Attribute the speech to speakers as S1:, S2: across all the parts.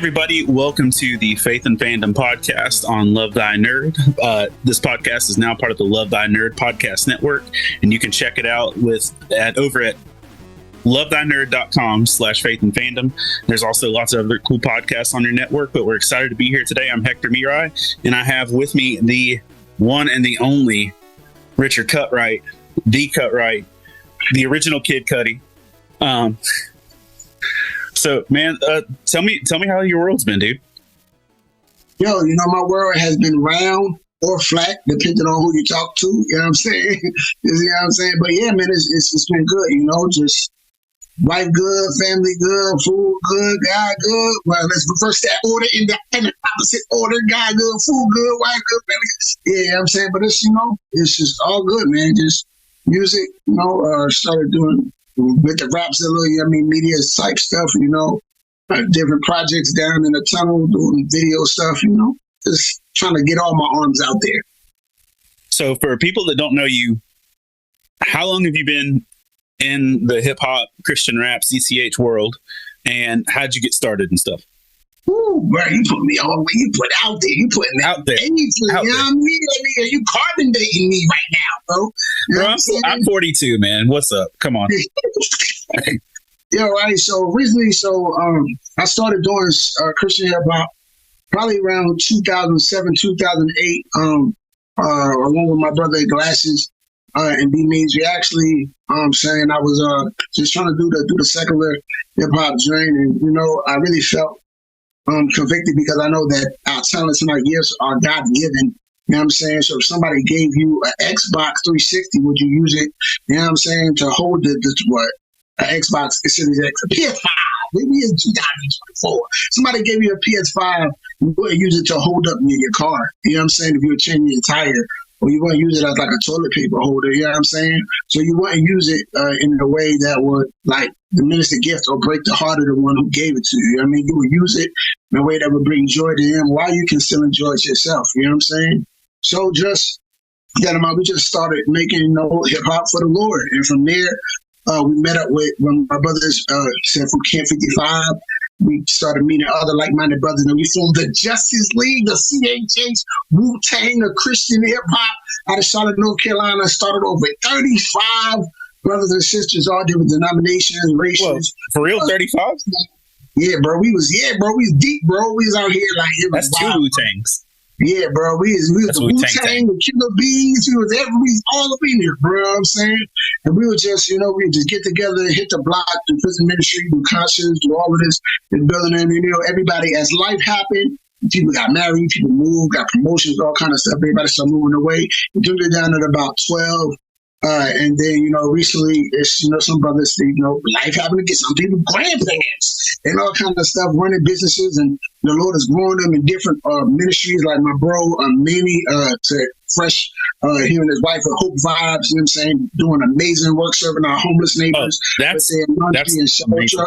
S1: everybody. Welcome to the Faith and Fandom podcast on Love Thy Nerd. This podcast is now part of the Love Thy Nerd podcast network, and you can check it out over at lovethynerd.com/faith and fandom. There's also lots of other cool podcasts on your network, but we're excited to be here today. I'm Hector Cutright, and I have with me the one and the only Richard Cutright, the original Kid Cudi. So, man, tell me how your world's been, dude.
S2: Yo, my world has been round or flat, depending on who you talk to. You know what I'm saying? But yeah, man, it's been good. Just wife good, family good, food good, God good. Well, let's reverse that order in the opposite order: God good, food good, wife good, family good. Yeah, you know what I'm saying. But it's just all good, man. Just music. Started doing with the Rapzilla, media type stuff, different projects down in the tunnel, doing video stuff, just trying to get all my arms out there.
S1: So for people that don't know you, how long have you been in the hip hop, Christian rap, CCH world, and how'd you get started and stuff?
S2: Ooh, bro, you put me all the way. You put out there. You putting out there. You know what I mean? You carbon dating me right now, bro.
S1: Bro, I'm 42, man. What's up? Come on.
S2: Yeah, right. So recently, I started doing Christian hip hop probably around 2007, 2008, along with my brother Glasses and B Means. We actually, I was just trying to do the secular hip hop journey, and I really felt convicted because I know that our talents and our gifts are God given. You know what I'm saying? So if somebody gave you an Xbox 360, would you use it? You know what I'm saying? To hold an Xbox Series X, a PS5, maybe in 2024. Somebody gave you a PS5, you wouldn't use it to hold up your car. You know what I'm saying? If you were changing your tire, or you wouldn't use it as like a toilet paper holder. You know what I'm saying? So you wouldn't use it in a way that would like diminish the gift or break the heart of the one who gave it to you. You know what I mean? You would use it in a way that would bring joy to him while you can still enjoy it yourself. You know what I'm saying? So just we just started making hip hop for the Lord, and from there we met up with when my brothers said from Camp 55. We started meeting other like-minded brothers, and we formed the Justice League, the CHH, Wu-Tang of Christian hip hop out of Charlotte, North Carolina. Started over 35 brothers and sisters, all different denominations, races.
S1: Whoa, for real, 35?
S2: Yeah, bro. We was deep, bro. We was out here like it was
S1: That's
S2: wild,
S1: two Wu-Tangs.
S2: Yeah, bro. We was the Wu-Tang, the Killer Bees. We was all up in here, bro. You know what I'm saying? And we would just, we would just get together, hit the block, do prison ministry, do concerts, do all of this in building. And, everybody, as life happened, people got married, people moved, got promotions, all kind of stuff. Everybody started moving away. We took it down at about 12. And then, recently, it's, some brothers, life happened to get some people grandparents and all kind of stuff, running businesses. And the Lord is growing them in different ministries, like my bro, Manny, to Fresh, him and his wife at Hope Vibes, you know what I'm saying, doing amazing work serving our homeless neighbors.
S1: That's
S2: amazing.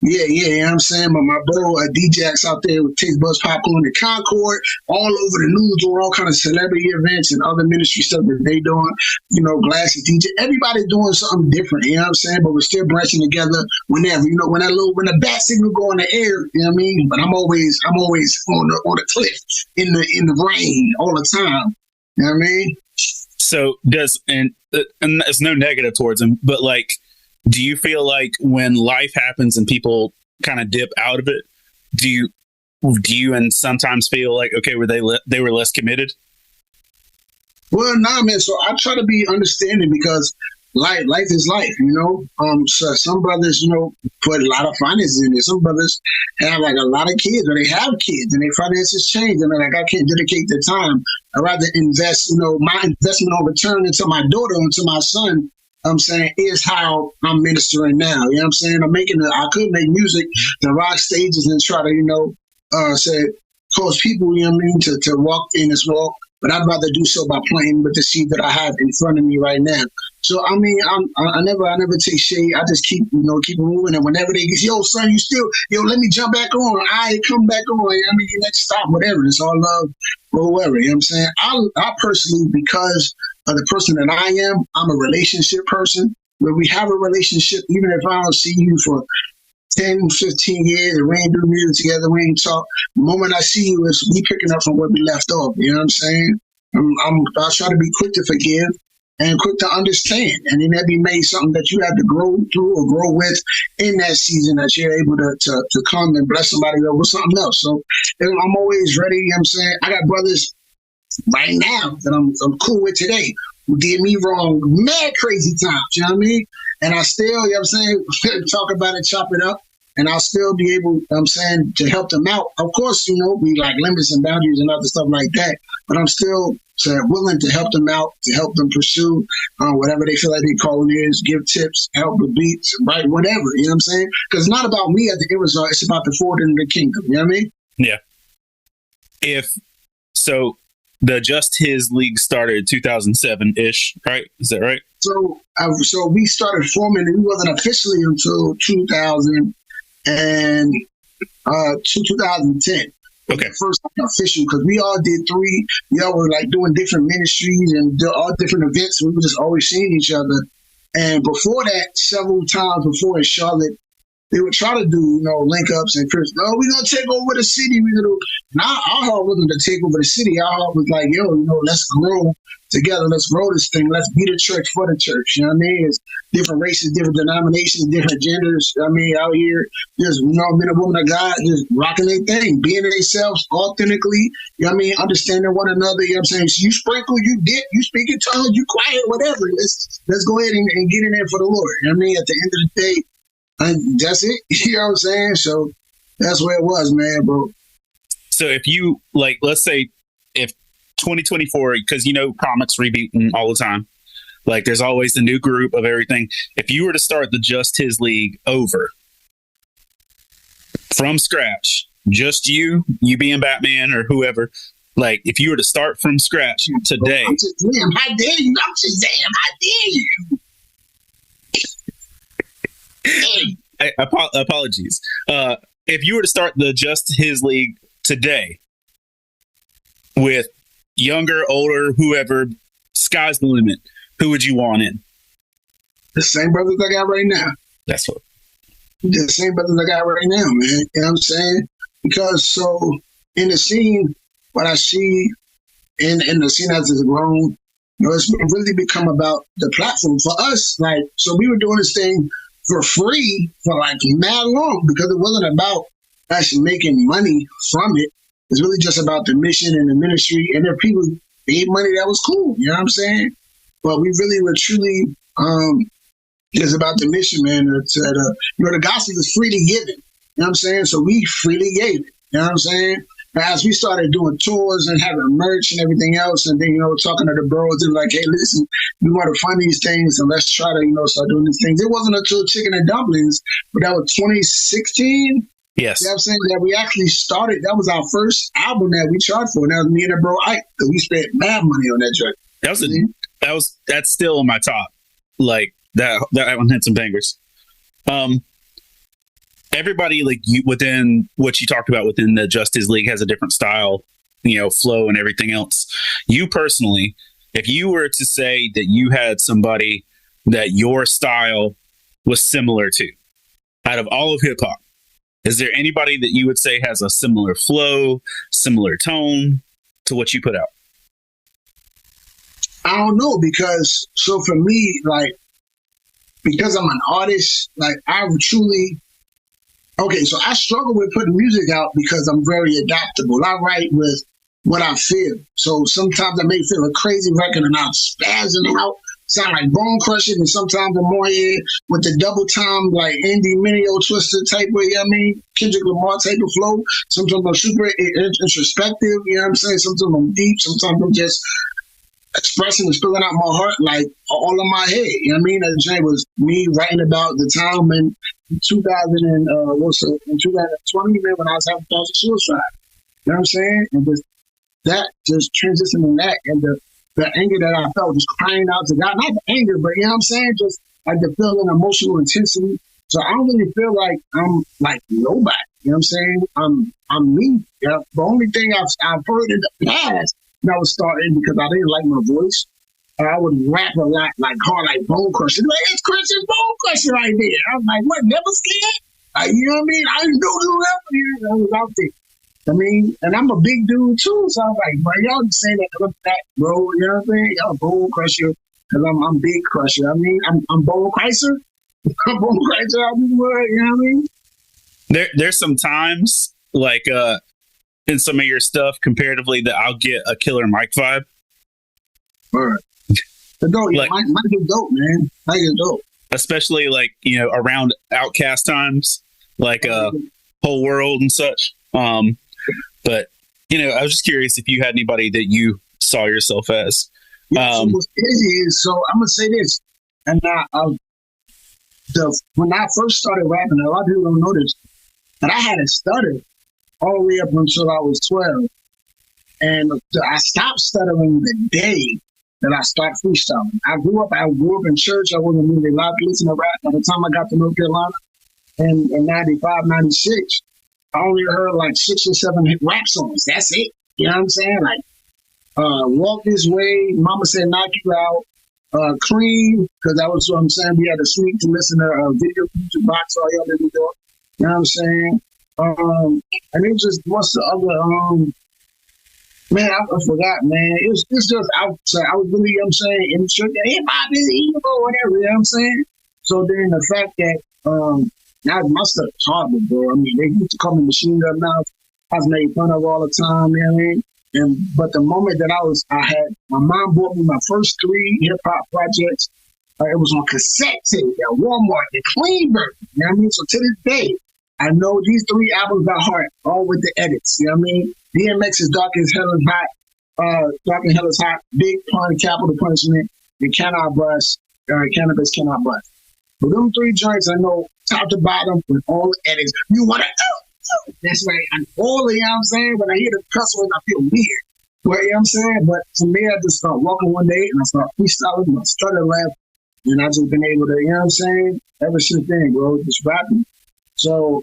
S2: Yeah, you know what I'm saying? But my bro, DJX out there with Taste Buzz Popcorn and Concord, all over the news, doing all kind of celebrity events and other ministry stuff that they doing, Glassy DJ, everybody doing something different, you know what I'm saying? But we're still branching together whenever, when the bat signal go in the air, you know what I mean? But I'm always on the cliff in the rain all the time, you know what I mean?
S1: So and there's no negative towards him, but like, do you feel like when life happens and people kind of dip out of it, do you and sometimes feel like, okay, they were less committed?
S2: Well, nah, man. So I try to be understanding because life is life, So some brothers, put a lot of finances in it. Some brothers have like a lot of kids, or they have kids, and their finances change, and they're like, I can't dedicate the time. I'd rather invest, my investment on return into my daughter, into my son. I'm saying is how I'm ministering now. You know what I'm saying? I could make music to rock stages and try to, cause people, to walk in this walk, but I'd rather do so by playing with the seed that I have in front of me right now. So, I never take shade. I just keep moving. And whenever they get, son, let me jump back on. I come back on. Next stop, whatever. It's all love or whoever. You know what I'm saying? I personally, because of the person that I am, I'm a relationship person. Where we have a relationship, even if I don't see you for 10, 15 years, and we ain't do music together, we ain't talk. The moment I see you, it's me picking up from where we left off. You know what I'm saying? I try to be quick to forgive and quick to understand. And then that be made something that you have to grow through or grow with in that season, that you're able to come and bless somebody else with something else. So I'm always ready. You know what I'm saying? I got brothers right now that I'm cool with today who did me wrong mad crazy times. You know what I mean? And I still, you know what I'm saying, talk about it, chop it up. And I'll still be able, you know what I'm saying, to help them out. Of course, you know, we like limits and boundaries and other stuff like that. But I'm still willing to help them out, to help them pursue whatever they feel like their calling is, give tips, help with beats, write whatever. You know what I'm saying? Because it's not about me at the end result. It's about the forward in the kingdom. You know what I mean?
S1: Yeah. So the Just His League started 2007-ish, right? Is that right?
S2: So we started forming, it wasn't officially until 2010.
S1: Okay.
S2: First official, because we all did three. We all were like doing different ministries and all different events. We were just always seeing each other. And before that, several times before in Charlotte, they would try to do, you know, link ups and Chris, we're going to take over the city. We're going to. And our heart wasn't to take over the city. Our heart was like, yo, you know, let's grow together. Let's grow this thing. Let's be the church for the church. You know what I mean? It's different races, different denominations, different genders. I mean, out here, just, you know, men and women of God, just rocking their thing, being themselves authentically, you know what I mean? Understanding one another, you know what I'm saying? So you sprinkle, you dip, you speak in tongues, you quiet, whatever. Let's go ahead and get in there for the Lord. You know what I mean? At the end of the day, and that's it. You know what I'm saying? So that's where it was, man, bro.
S1: So if you, like, let's say if 2024, because, you know, comics rebooting all the time, like there's always a new group of everything. If you were to start the Just His League over from scratch, just you being Batman or whoever, like if you were to start from scratch today.
S2: I'm just damn, how dare you? I'm just damn, how dare you?
S1: Apologies. If you were to start the Just His League today with younger, older, whoever, sky's the limit, who would you want in?
S2: The same brothers I got right now.
S1: That's what.
S2: The same brothers I got right now, man. You know what I'm saying? Because so in the scene, what I see in the scene as it's grown, you know, it's really become about the platform for us. Like, so we were doing this thing for free for like mad long because it wasn't about actually making money from it. It's really just about the mission and the ministry. And if people made money, that was cool. You know what I'm saying? But we really were truly it's about the mission, man. You know, the gospel is freely given. You know what I'm saying? So we freely gave it. You know what I'm saying? As we started doing tours and having merch and everything else, and then, you know, talking to the bros, they're like, hey, listen, we want to fund these things and let's try to, you know, start doing these things. It wasn't until Chicken and Dumplings, but that was 2016.
S1: Yes.
S2: You know what I'm saying? That we actually started. That was our first album that we charged for. And that was me and the bro Ike. Because we spent mad money on that joint.
S1: That's still on my top. Like that one had some bangers. Everybody, like you, within what you talked about within the Just His League has a different style, you know, flow and everything else. You personally, if you were to say that you had somebody that your style was similar to, out of all of hip hop, is there anybody that you would say has a similar flow, similar tone to what you put out?
S2: I don't know, because so for me, like, because I'm an artist, like I truly. Okay, so I struggle with putting music out because I'm very adaptable. I write with what I feel. So sometimes I may feel a crazy record and I'm spazzing out, sound like bone crushing, and sometimes I'm more here with the double time, like Andy Mineo Twister type way, you know what I mean? Kendrick Lamar type of flow. Sometimes I'm super introspective, you know what I'm saying? Sometimes I'm deep, sometimes I'm just expressing and spilling out my heart, like all in my head. You know what I mean? That joint was me writing about the time in 2020, man, when I was having thoughts of suicide. You know what I'm saying? And that just transitioned in that, and the anger that I felt, just crying out to God. Not the anger, but you know what I'm saying? Just like the feeling, emotional intensity. So I don't really feel like I'm like nobody. You know what I'm saying? I'm me. You know? The only thing I've heard in the past, and I was starting because I didn't like my voice. I would rap a lot, like hard, like Bone Crusher. Like, it's Christian Bone Crusher right there. I was like, what, never scared? You know what I mean? I didn't know the level. I was out there. I mean, and I'm a big dude too, so I'm like, bro, y'all just saying that I'm fat, bro. You know what I'm saying? Y'all bone crusher, because I'm big crusher. I mean, I'm bone crusher. I'm bone crusher out this world. You know what I mean?
S1: There's some times like in some of your stuff comparatively that I'll get a Killer Mike vibe.
S2: Right. The dope, like, Mike is dope, man. Mike is dope.
S1: Especially like, you know, around Outcast times, like Whole World and such. But you know, I was just curious if you had anybody that you saw yourself as.
S2: Yeah, so what's crazy is, so I'm gonna say this, and when I first started rapping, a lot of people don't know this, but I had a stutter all the way up until I was 12, and I stopped stuttering the day that I started freestyling. I grew up in church. I wasn't really allowed to listen to rap. By the time I got to North Carolina in 95, 96, I only heard like 6 or 7 rap songs. That's it. You know what I'm saying? Like, Walk This Way, Mama Said Knock You Out, Cream, because that was what I'm saying. We had to sneak to listen to Video Future Box all y'all in New York. You know what I'm saying? And it just, what's the other, man, I forgot, man. It's just, I was really, you know what I'm saying, in the church, hip hop is evil, whatever, you know what I'm saying? So then the fact that, now my stuff is horrible, bro. I mean, they used to call me Machine Gun Mouth. I was made fun of all the time, you know what I mean? But the moment that I had, my mom bought me my first 3 hip hop projects. It was on cassette tape at Walmart, the clean version, you know what I mean? So to this day, I know these 3 albums by heart, all with the edits, you know what I mean? DMX is Dark as Hell is Hot, Dark as Hell is Hot, Big Pun, Capital Punishment, and Cannot Bust, Cannabis Cannot Bust. But them 3 joints I know top to bottom with all the edits. You want to, that's right. And all the, you know what I'm saying? When I hear the cuss words, I feel weird. But, you know what I'm saying? But to me, I just start walking one day and I start freestyling, and I started laughing. And I just been able to, you know what I'm saying? Ever since then, bro, just rapping. So,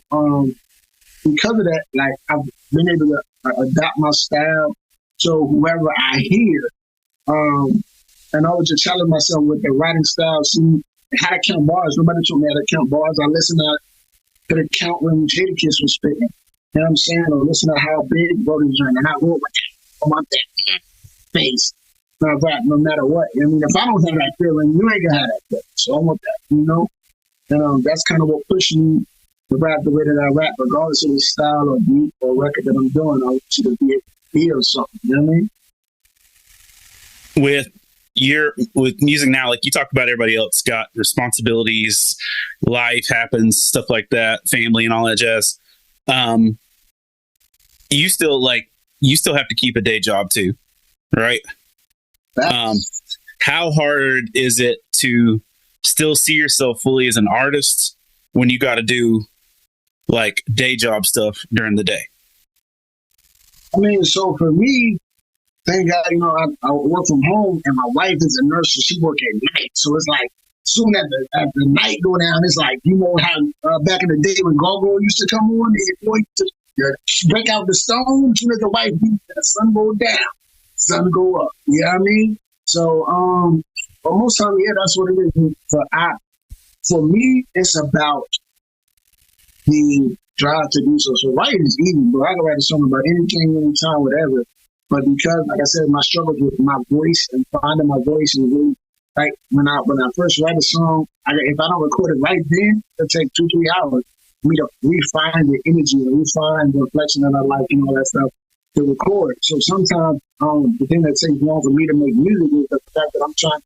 S2: because of that, like, I've been able to adopt my style. So whoever I hear, and I was just challenge myself with the writing style, see how to count bars. Nobody told me how to count bars. I listened to the count when Jadakiss was spitting. You know what I'm saying? Or listen to how Big wrote his journey. And I wrote on my face. I rap no matter what. I mean, if I don't have that feeling, you ain't gonna have that feeling. So I want that, you know? And that's kind of what pushed me to rap the way that I rap, regardless of the style or beat or record that I'm doing. I want you to feel something, you know what I mean? With music now, like you talked about, everybody else got responsibilities, life happens, stuff like that, family and all that jazz. You still have to keep a day job too, right? How hard is it to still see yourself fully as an artist when you got to do like day job stuff during the day? I mean, so for me, thank God, you know, I work from home, and my wife is a nurse, so she work at night. So it's like, soon as the night go down, it's like, you know how back in the day when Gargoyle used to come on, they boy to break out the stone, soon as the wife beat, the sun go down, sun go up. You know what I mean? So, but most time, yeah, that's what it is. For me, it's about the drive to do so. So writing is easy, bro. I can write a song about anything, anytime, whatever. But because, like I said, my struggles with my voice and finding my voice, and really, like when I first write a song, if I don't record it right then, it'll take 2-3 hours for me to refine the energy and refine the reflection that I like and all that stuff to record. So sometimes the thing that takes long for me to make music is the fact that I'm trying to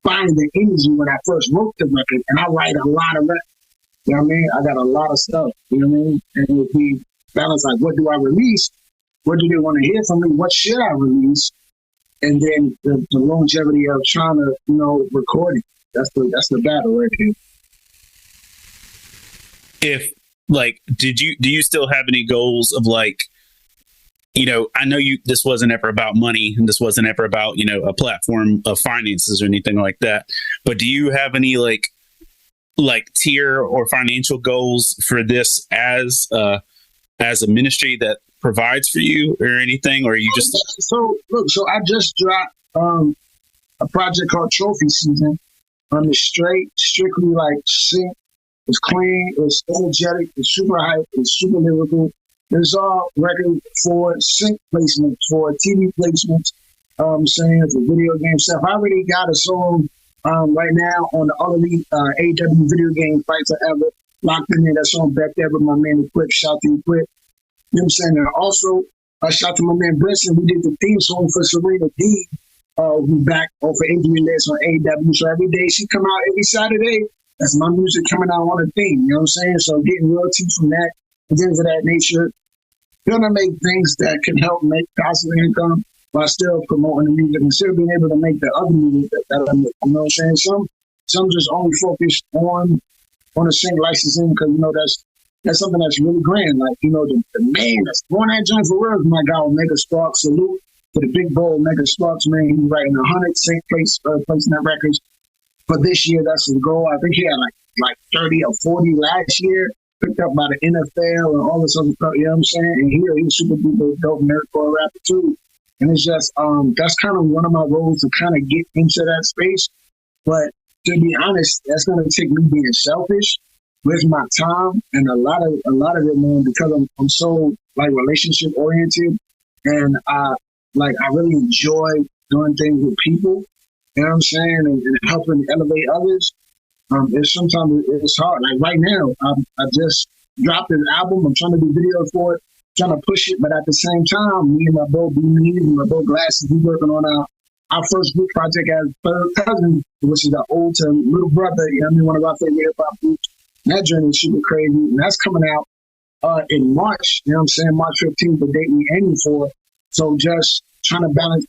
S2: find the energy when I first wrote the record, and I write a lot of records. You know what I mean? I got a lot of stuff, you know what I mean? And if we balance, like, what do I release? What do they want to hear from me? What should I release? And then the longevity of trying to, you know, record it. That's the battle right here.
S1: If, like, do you still have any goals of, like, you know, I know this wasn't ever about money, and this wasn't ever about, you know, a platform of finances or anything like that, but do you have any like tier or financial goals for this as a ministry that provides for you or anything, or are you just
S2: so I just dropped a project called Trophy Season. It's strictly like sync It's clean, it's energetic, it's super hype, it's super lyrical. It's all record for sync placements, for TV placements, saying for video game stuff. I already got a song right now on the other AW video game Fights Forever locked in there. That song back there with my man Equip. Shout to Equip. You know what I'm saying? And also, shout to my man Brisson. We did the theme song for Serena D, who back off of injury list on AW. So every day she come out, every Saturday, that's my music coming out on the theme. You know what I'm saying? So getting royalties from that and things of that nature. Gonna make things that can help make passive income while still promoting the music and still being able to make the other music that I make. You know what I'm saying? Some just only focus on the sync licensing because that's something that's really grand. Like, the man that's going that joint for real is my guy Omega Sparks. Salute to the big bold Omega Sparks, man. He's writing 100 sync placement records for this year. That's his goal. I think he had like 30 or 40 last year, picked up by the NFL and all this other stuff. You know what I'm saying? And he's super duper dope nerdcore rapper too. And it's just that's kind of one of my roles to kind of get into that space. But to be honest, that's gonna take me being selfish with my time and a lot of it, man, because I'm so like relationship oriented and I really enjoy doing things with people. You know what I'm saying? And helping elevate others. Sometimes it's hard. Like right now, I just dropped an album. I'm trying to do videos for it, trying to push it. But at the same time, me and my bro B-Mean and my bro Glasses, we working on our first group project as Third Cousin, which is the old to little brother. You know what I mean? One of our favorite hip hop groups. That journey is super crazy. And that's coming out in March. You know what I'm saying? March 15th, the date we aiming for. So just trying to balance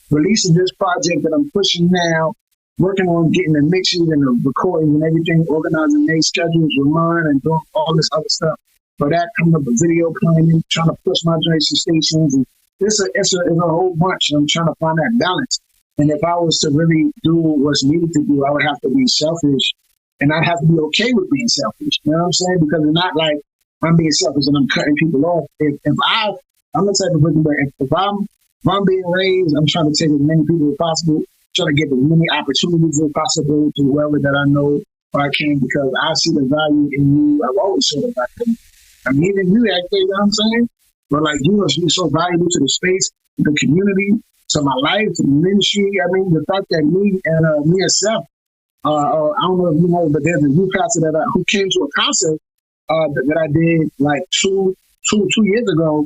S2: releasing this project that I'm pushing now, working on getting the mixes and the recordings and everything, organizing their schedules with mine and doing all this other stuff. For that, coming up with video planning, trying to push my joints to stations. And it's a whole bunch. I'm trying to find that balance. And if I was to really do what's needed to do, I would have to be selfish. And I'd have to be okay with being selfish. You know what I'm saying? Because it's not like I'm being selfish and I'm cutting people off. I'm the type of person where if I'm being raised, I'm trying to take as many people as possible, trying to get as many opportunities as possible to whoever that I know or I can, because I see the value in you. I've always saw the value. I mean, even you, actually, you know what I'm saying? But like, you're so valuable to the space, to the community, to my life, to the ministry. I mean, the fact that me and Seth, I don't know if you know, but there's a youth pastor who came to a concert that I did like two years ago,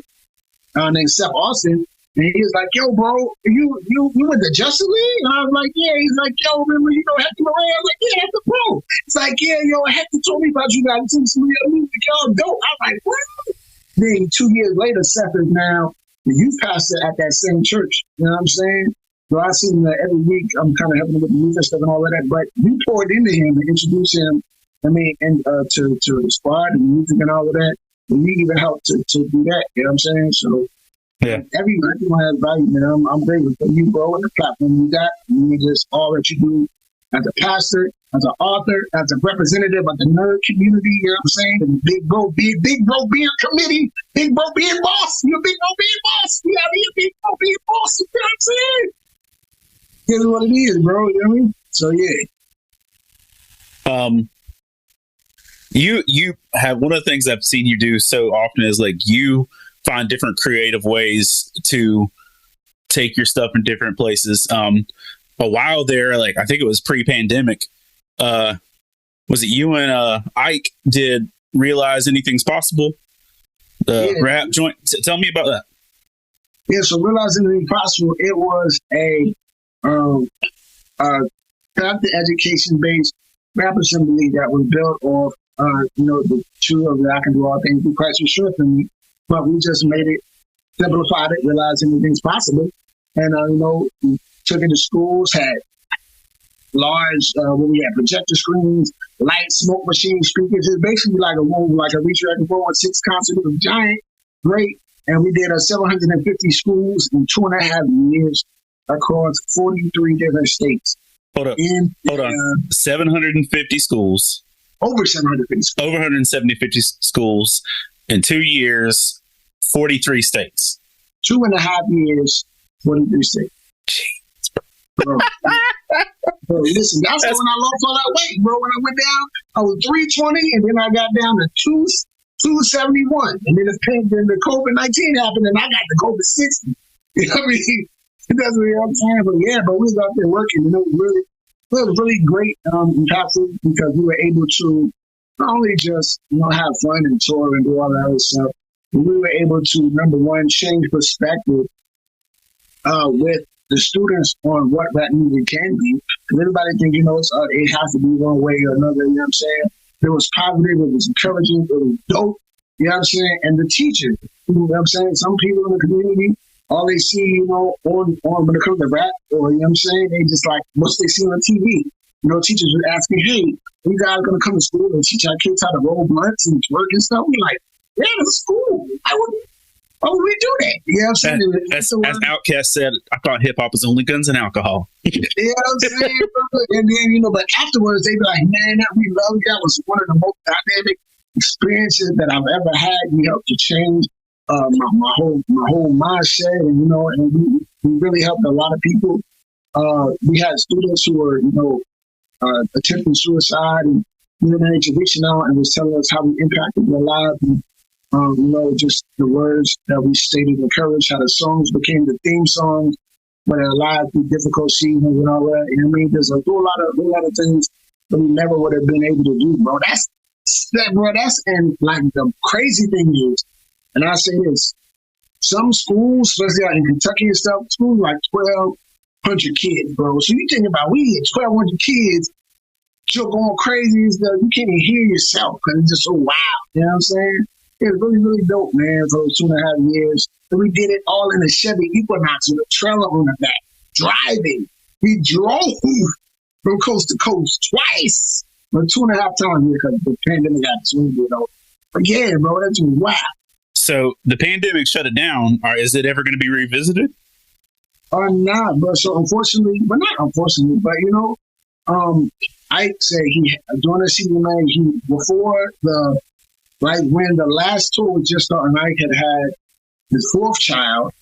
S2: named Seth Austin. And he was like, "Yo, bro, you went to Justice League?" And I was like, "Yeah." He's like, "Yo, remember Hector Moran?" I was like, "Yeah, Hector, bro." It's like, "Yeah, Hector told me about you guys. Y'all dope." I was like, "What?" Then 2 years later, Seth is now the youth pastor at that same church. You know what I'm saying? So I see him every week. I'm kind of helping him with the music stuff and all of that. But you poured into him and introduced him. I mean, and to the squad and music and all of that. And you even helped to do that. You know what I'm saying? So. Yeah. Everyone has value, man. I'm grateful for you, bro, and the platform you got. You just all that you do as a pastor, as an author, as a representative of the nerd community, you know what I'm saying? And big bro being committee, big bro being boss. You're big bro being boss. You gotta be a big bro being boss. You know what I'm saying? Here's what it is, bro. You know what I mean? So yeah.
S1: You have one of the things I've seen you do so often is like you find different creative ways to take your stuff in different places. A while there, like I think it was pre-pandemic, was it you and Ike did Realize Anything's Possible? The rap joint. Tell me about that.
S2: Yeah, so Realize Anything's Possible, it was a craft education-based rap assembly that was built off the two of the I Can Do All Things Through Christ who strengthened me. But we just made it, simplified it, realized anything's possible. And, we took it to schools, had large, we had projector screens, lights, smoke machines, speakers. It's basically like a room, like a Richard Cutright 6 concert. It was giant, great. And we did 750 schools in 2.5 years across 43 different states.
S1: Hold on. 750 schools.
S2: Over 750 schools.
S1: Over 150 schools. In 2 years, 43 states.
S2: 2.5 years, 43 states. Bro, listen, that's when I lost all that weight, bro. When I went down, I was 320, and then I got down to 271. And then the COVID-19 happened, and I got the COVID-60. You know what I mean? That's what I'm saying. But yeah, but we was out there working, and it was really great, impactful, because we were able to not only just, have fun and tour and do all that other stuff, but we were able to, number one, change perspective with the students on what rap music can be. Because everybody think, it has to be one way or another, you know what I'm saying? It was positive, it was encouraging, it was dope, you know what I'm saying? And the teachers, you know what I'm saying? Some people in the community, all they see, on when it comes to rap, or, you know what I'm saying? They just like, what they see on TV. Teachers would ask me, hey, you guys going to come to school and teach our kids how to roll blunts and twerk and stuff? We're like, yeah, that's school. Why would we do that? You know what I'm saying?
S1: As Outkast said, I thought hip-hop was only guns and alcohol.
S2: You know what I'm saying? And then, but afterwards, they be like, man, we love you. That was one of the most dynamic experiences that I've ever had. We helped to change my whole mindset, and, and we really helped a lot of people. We had students who were, attempting suicide, and they just reaching out and was telling us how we impacted their lives, and just the words that we stated encouraged, how the songs became the theme songs when their lives through difficult seasons and all that. And I mean, there's a whole lot of things that we never would have been able to do, bro. And like the crazy thing is, and I say this, some schools, especially out in Kentucky and stuff, schools like 1,200 kids, bro. So you think about, we had 1,200 kids, you're going crazy and stuff. You can't even hear yourself because it's just so wild. You know what I'm saying? It was really, really dope, man, for those 2.5 years. And we did it all in a Chevy Equinox with a trailer on the back, driving. We drove from coast to coast twice, or 2.5 times because the pandemic got to But yeah, bro, that's wild.
S1: So the pandemic shut it down. Is it ever going to be revisited?
S2: Or not, but so unfortunately, but not unfortunately, but Ike said during the season, man, before when the last tour was just starting, Ike had his 4th child,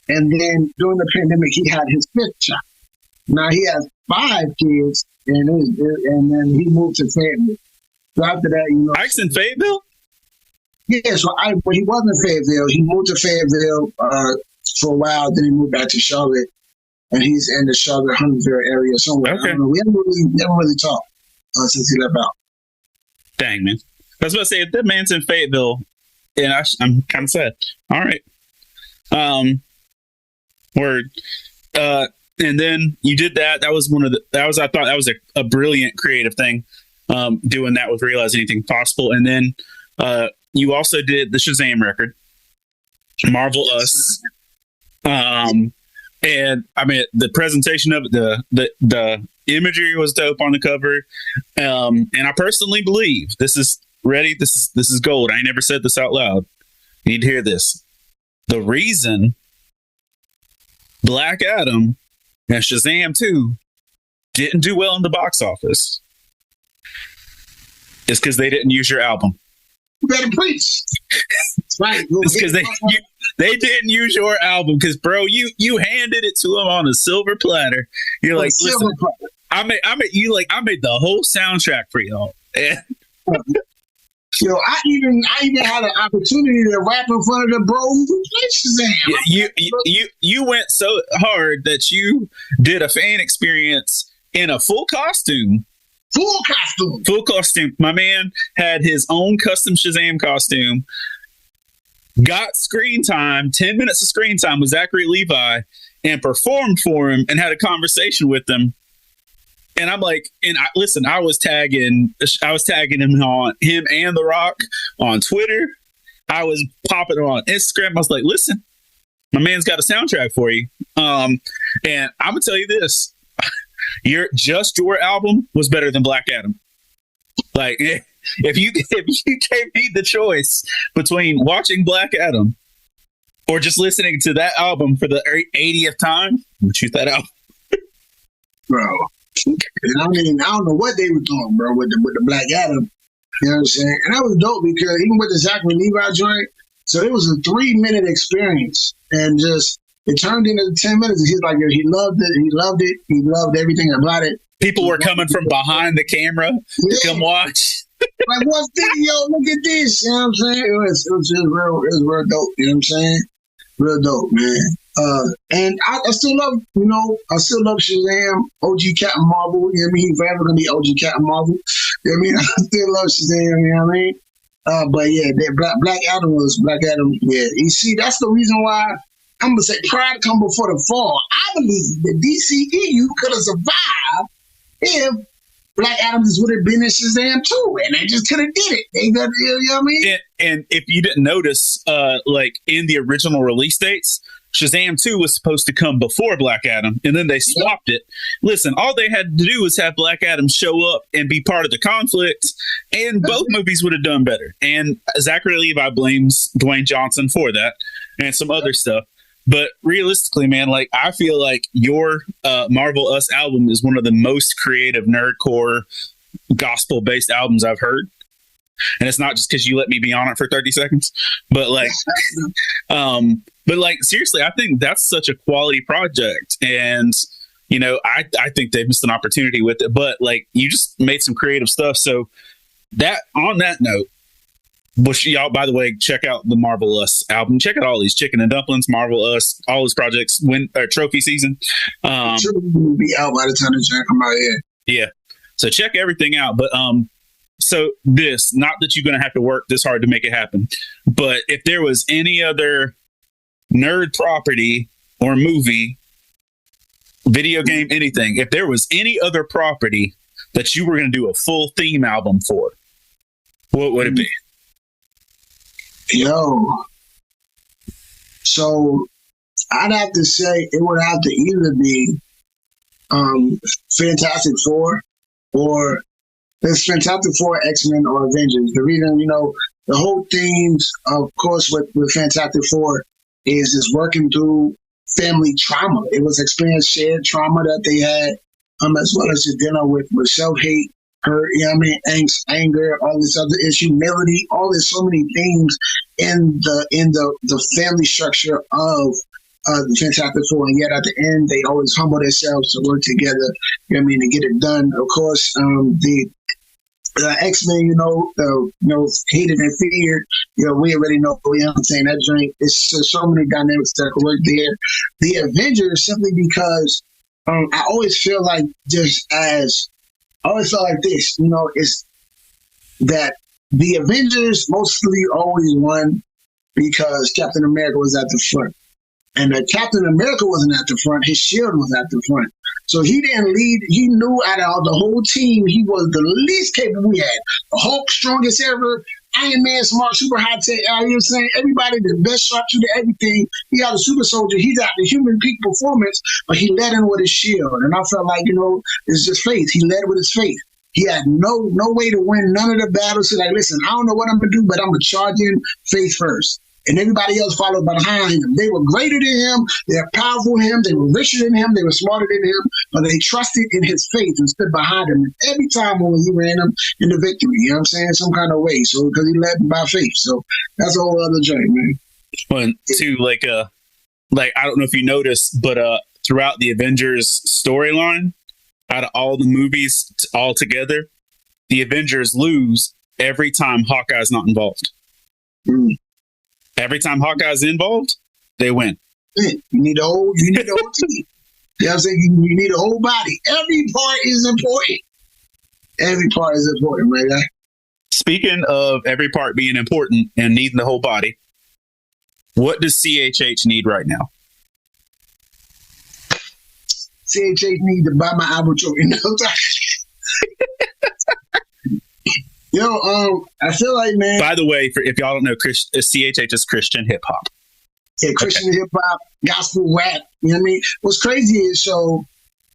S2: and then during the pandemic, he had his 5th child. Now he has 5 kids, and then he moved to Fayetteville. So after that,
S1: Ike's in Fayetteville?
S2: Yeah, so when he wasn't in Fayetteville, he moved to Fayetteville for a while, then he moved back to Charlotte, and he's in the Charlotte, Huntsville area somewhere.
S1: Okay.
S2: I don't know. We never really talked since he left out.
S1: Dang, man. I was about to say, if that man's in Fayetteville, and I'm kind of sad. All right. Word. And then you did that. I thought that was a brilliant creative thing, doing that with Realize Anything Possible. And then you also did the Shazam record, Marvel Us. And I mean, the presentation of it, the imagery was dope on the cover. And I personally believe this is gold. I ain't never said this out loud. You need to hear this. The reason Black Adam and Shazam 2 didn't do well in the box office is because they didn't use your album.
S2: You better preach. Right.
S1: It's because they didn't use your album because, bro, you handed it to them on a silver platter. You're like, listen, I made the whole soundtrack for y'all.
S2: Yo, I even had an opportunity to rap in front of the bro who played Shazam.
S1: You went so hard that you did a fan experience in a full costume. Full costume. My man had his own custom Shazam costume. Got screen time, 10 minutes of screen time with Zachary Levi, and performed for him and had a conversation with him. And I'm like, I was tagging him and The Rock on Twitter. I was popping on Instagram. I was like, listen, my man's got a soundtrack for you. And I'm gonna tell you this: your album was better than Black Adam. Like, if you gave me the choice between watching Black Adam or just listening to that album for the 80th time, I would choose that album,
S2: bro. And I mean, I don't know what they were doing, bro, with the Black Adam. You know what I'm saying? And that was dope because even with the Zachary Levi joint, so it was a 3-minute experience. And just it turned into 10 minutes. And he's like, he loved it. He loved it. He loved everything about it.
S1: People were coming from behind the camera to come watch.
S2: Like, what video? Look at this. You know what I'm saying? It was real dope. You know what I'm saying? Real dope, man. And I still love, Shazam, OG Captain Marvel. You know what I mean? He's forever going to be OG Captain Marvel. You know what I mean? I still love Shazam. You know what I mean? But yeah, that Black Adam. Yeah, you see, that's the reason why I'm gonna say pride come before the fall. I believe the DCEU could have survived if Black Adam would have been in Shazam too, and they just could have did it. They got, you know what I mean?
S1: And if you didn't notice, like in the original release dates, Shazam 2 was supposed to come before Black Adam, and then they swapped it. Listen, all they had to do was have Black Adam show up and be part of the conflict, and both movies would have done better. And Zachary Levi blames Dwayne Johnson for that and some other stuff. But realistically, man, like I feel like your Marvel Us album is one of the most creative nerdcore gospel-based albums I've heard. And it's not just because you let me be on it for 30 seconds, but like, seriously, I think that's such a quality project. And, you know, I think they missed an opportunity with it, but like you just made some creative stuff. So on that note, which y'all, by the way, check out the Marvel Us album. Check out all these Chicken and Dumplings, Marvel Us, all these projects, trophy season.
S2: Will be out by the time the track come out here.
S1: Yeah. So check everything out. But, so this, not that you're going to have to work this hard to make it happen, but if there was any other nerd property or movie, video game, anything, if there was any other property that you were going to do a full theme album for, what would it be?
S2: So I'd have to say it would have to either be Fantastic Four or it's Fantastic Four, X-Men, or Avengers. The reason, the whole themes, of course, with Fantastic Four is working through family trauma. It was experienced shared trauma that they had, as well as just dealing with self-hate, hurt, angst, anger, all this other issue, humility, all this, so many things in the family structure of the Fantastic Four, and yet at the end they always humble themselves to work together, to get it done. Of course, the X-Men, hated and feared, we already know, that joint, it's so many dynamics that could work there. The Avengers, simply because I always feel like this, it's that the Avengers mostly always won because Captain America was at the front. And Captain America wasn't at the front, his shield was at the front. So he didn't lead. He knew out of the whole team, he was the least capable we had. The Hulk, strongest ever. Iron Man, smart, super high tech. Everybody, the best sharpshooter, everything. He got a super soldier. He's at the human peak performance, but he led in with his shield. And I felt like, it's just faith. He led with his faith. He had no way to win none of the battles. So listen, I don't know what I'm going to do, but I'm going to charge in faith first. And everybody else followed behind him. They were greater than him. They were powerful than him. They were richer than him. They were smarter than him. But they trusted in his faith and stood behind him. And every time when he ran them into victory, some kind of way. So because he led them by faith. So that's a whole other journey, man.
S1: Well, too, I don't know if you noticed, but throughout the Avengers storyline, out of all the movies all together, the Avengers lose every time Hawkeye's not involved.
S2: Mm.
S1: Every time Hawkeye's involved, they win.
S2: You need a whole team. You know what I'm saying? You need a whole body. Every part is important. Every part is important, right guy?
S1: Speaking of every part being important and needing the whole body, what does CHH need right now?
S2: CHH need to buy my album trophy. I feel like, man.
S1: By the way, if y'all don't know, CHH is Christian hip hop.
S2: Yeah, Christian hip hop, gospel rap. You know what I mean? What's crazy is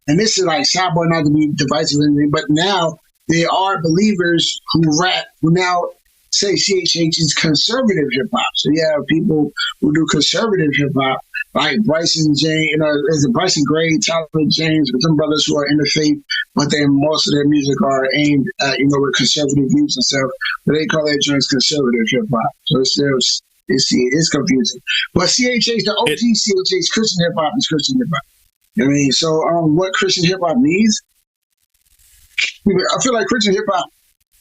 S2: and this is like sidebar, not to be divisive or anything, but now there are believers who rap who now say CHH is conservative hip hop. So you have people who do conservative hip hop, like Bryson James, there's a Bryson Gray, Tyler James, with some brothers who are in the faith, but then most of their music are aimed at, with conservative views and stuff. But they call that joints conservative hip hop. So it's It's confusing. But CHH, the OG CHH, Christian hip hop is Christian hip hop. I mean, so what Christian hip hop needs, I feel like Christian hip hop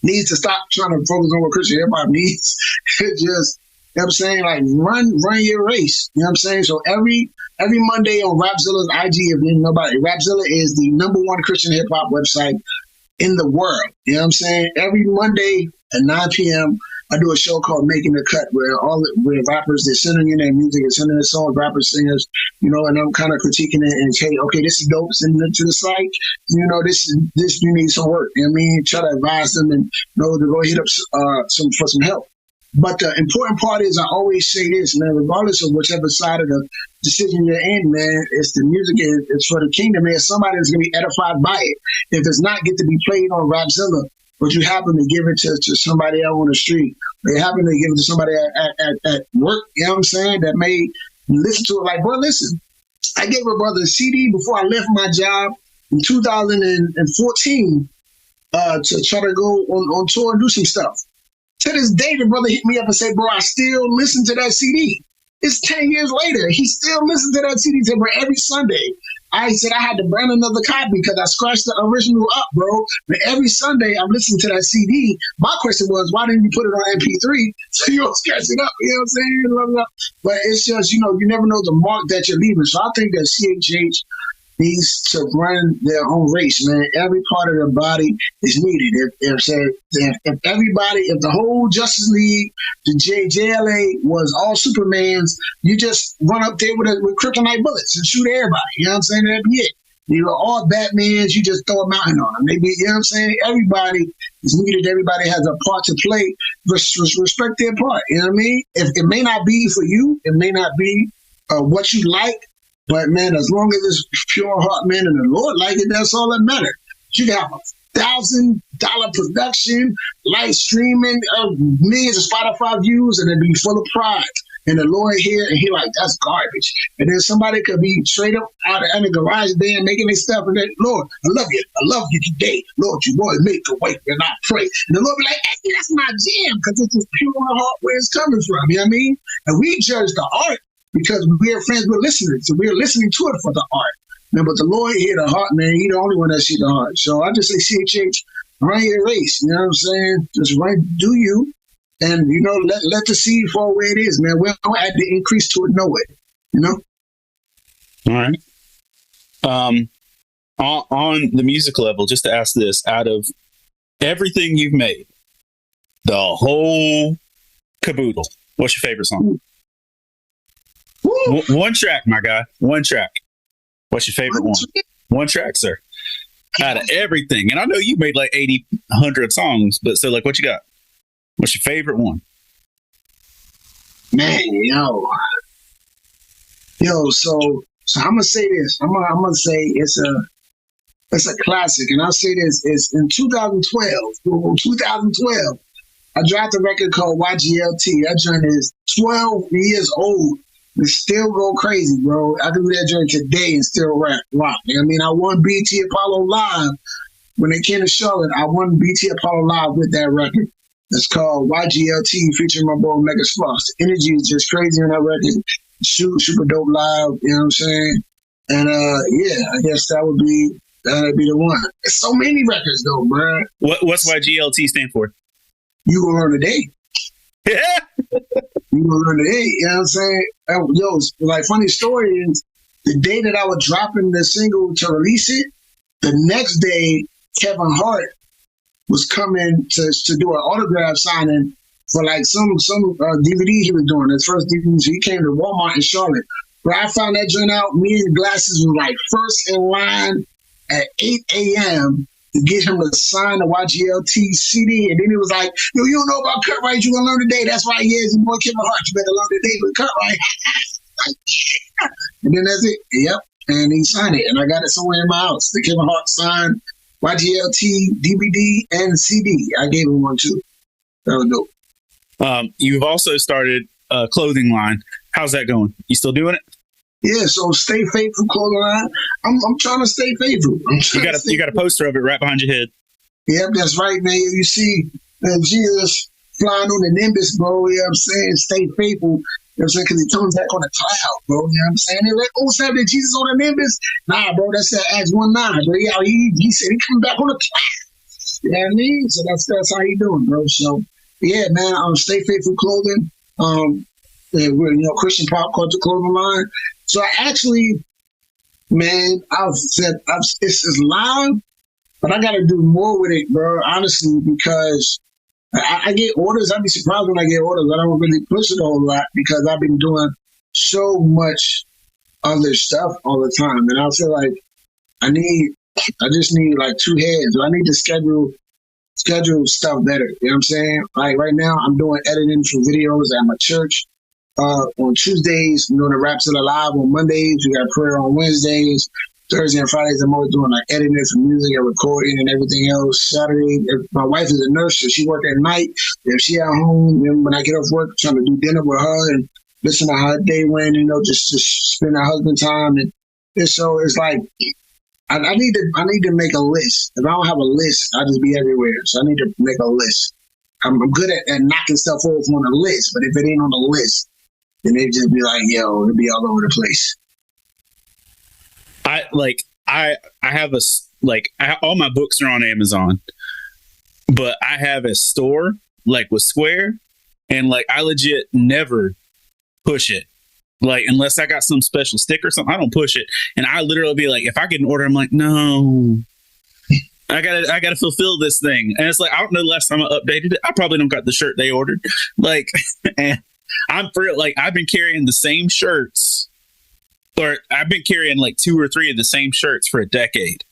S2: needs to stop trying to focus on what Christian hip hop needs. It just, you know what I'm saying, like run your race. You know what I'm saying? So every Monday on Rapzilla's IG, if you know about it, Rapzilla is the #1 Christian hip hop website in the world. You know what I'm saying? Every Monday at 9 p.m., I do a show called Making the Cut, where rappers, they're sending in their music and sending their songs, rappers, singers, you know, and I'm kind of critiquing it and say, okay, this is dope, send it to the site. You know, this you need some work. You know what I mean? Try to advise them and, you know, to go hit up for some help. But the important part is, I always say this, man, regardless of whichever side of the decision you're in, man, it's the music, it's for the kingdom, man. Somebody that's going to be edified by it. If it's not get to be played on Rapzilla, but you happen to give it to somebody out on the street, or you happen to give it to somebody at work, you know what I'm saying, that may listen to it like, bro, listen, I gave a brother a CD before I left my job in 2014 to try to go on tour and do some stuff. To this day, the brother hit me up and said, bro, I still listen to that CD. It's 10 years later. He still listens to that CD. He said, bro, every Sunday. I said I had to burn another copy because I scratched the original up, bro. But every Sunday, I'm listening to that CD. My question was, why didn't you put it on MP3 so you don't scratch it up? You know what I'm saying? Blah, blah. But it's just, you know, you never know the mark that you're leaving. So I think that CHH needs to run their own race, man. Every part of their body is needed. If everybody, if the whole Justice League, the JLA was all Supermans, you just run up there with kryptonite bullets and shoot everybody. You know what I'm saying? That'd be it. You know, all Batmans, you just throw a mountain on them. Maybe, you know what I'm saying? Everybody is needed. Everybody has a part to play. Respect their part. You know what I mean? If it may not be for you, it may not be what you like. But, man, as long as it's pure heart, man, and the Lord like it, that's all that matters. You got $1,000 production, live streaming, millions of Spotify views, and it'd be full of pride. And the Lord here, and he like, that's garbage. And then somebody could be straight up out of the garage there making their stuff, and then, Lord, I love you today. Lord, you want to make a way, and I pray. And the Lord be like, hey, that's my jam, because it's just pure heart where it's coming from. You know what I mean? And we judge the art because we're friends with listeners, so we're listening to it for the art. Man, but the Lord hear the heart, man. He's the only one that sees the heart. So I just say, CHH, run your race. You know what I'm saying? Just run, do you. And, you know, let the seed fall where it is, man. We don't add the increase to it, no way. You know?
S1: All right. On the music level, just to ask this, out of everything you've made, the whole caboodle, what's your favorite song? One track, my guy. One track. What's your favorite one? One track, sir. Out of everything. And I know you made like 80, 100 songs, but so like what you got? What's your favorite one?
S2: Man, so I'm gonna say this. I'm gonna say it's a classic, and I'll say this: it's in 2012. I dropped a record called YGLT. That joint is 12 years old. It still go crazy, bro. I can do that joint today and still rock. You know what I mean? I won BT Apollo Live when they came to Charlotte. I won BT Apollo Live with that record. It's called YGLT, featuring my boy Mega Floss. The energy is just crazy on that record. Super dope live, you know what I'm saying? And I guess that'd be the one. There's so many records though, bro.
S1: What's YGLT stand for?
S2: You gonna learn today.
S1: Yeah.
S2: You gonna learn today, you know what I'm saying? Yo, like funny story is the day that I was dropping the single to release it, the next day Kevin Hart was coming to do an autograph signing for like some DVD he was doing, his first DVD. So he came to Walmart in Charlotte. Where I found that joint out, me and Glasses was like first in line at 8 a.m. to get him to sign the YGLT CD. And then he was like, yo, you don't know about Cutright, you gonna learn today. That's right, yeah, your boy Kevin Hart, you better learn today with Cutright. Like, yeah. And then that's it. Yep. And he signed it. And I got it somewhere in my house. The Kevin Hart signed YGLT DVD and CD. I gave him one too. That was dope.
S1: You've also started a clothing line. How's that going? You still doing it?
S2: Yeah, so Stay Faithful clothing line. I'm trying to stay faithful. You
S1: got a poster of it right behind your head.
S2: Yep, that's right, man. You see Jesus flying on the Nimbus, bro. You know what I'm saying? Stay faithful. You know what I'm saying? Because he told him back on the cloud, bro. You know what I'm saying? They're like, oh, Saturday, Jesus on the Nimbus? Nah, bro, that's that Acts 1:9. But he said he coming back on the cloud. You know what I mean? So that's how he doing, bro. So, yeah, man, Stay Faithful Clothing. We're, Christian pop culture clothing line. So I actually, man, it's live, but I got to do more with it, bro, honestly, because I get orders. I'd be surprised when I get orders. I don't really push it a whole lot because I've been doing so much other stuff all the time. And I feel like I just need like two heads. I need to schedule stuff better. You know what I'm saying? Like right now, I'm doing editing for videos at my church. On Tuesdays, I'm doing a Rapzilla Live. On Mondays, we got prayer on Wednesdays. Thursday and Fridays, I'm always doing like editing for music and recording and everything else. Saturday, my wife is a nurse, so she works at night. If she at home, when I get off work, trying to do dinner with her and listen to how her day went, just spend her husband time. And so it's like, I need to make a list. If I don't have a list, I'll just be everywhere. So I need to make a list. I'm good at knocking stuff off on a list, but if it ain't on the list, then they just be like, yo, it'll be all over the place.
S1: I have all my books are on Amazon, but I have a store like with Square, and like I legit never push it. Like unless I got some special sticker or something, I don't push it. And I literally be like, if I get an order, I'm like, no, I gotta fulfill this thing. And it's like, I don't know the last time I updated it. I probably don't got the shirt they ordered. Like, and I'm for like I've been carrying the same shirts, or I've been carrying like 2 or 3 of the same shirts for a decade.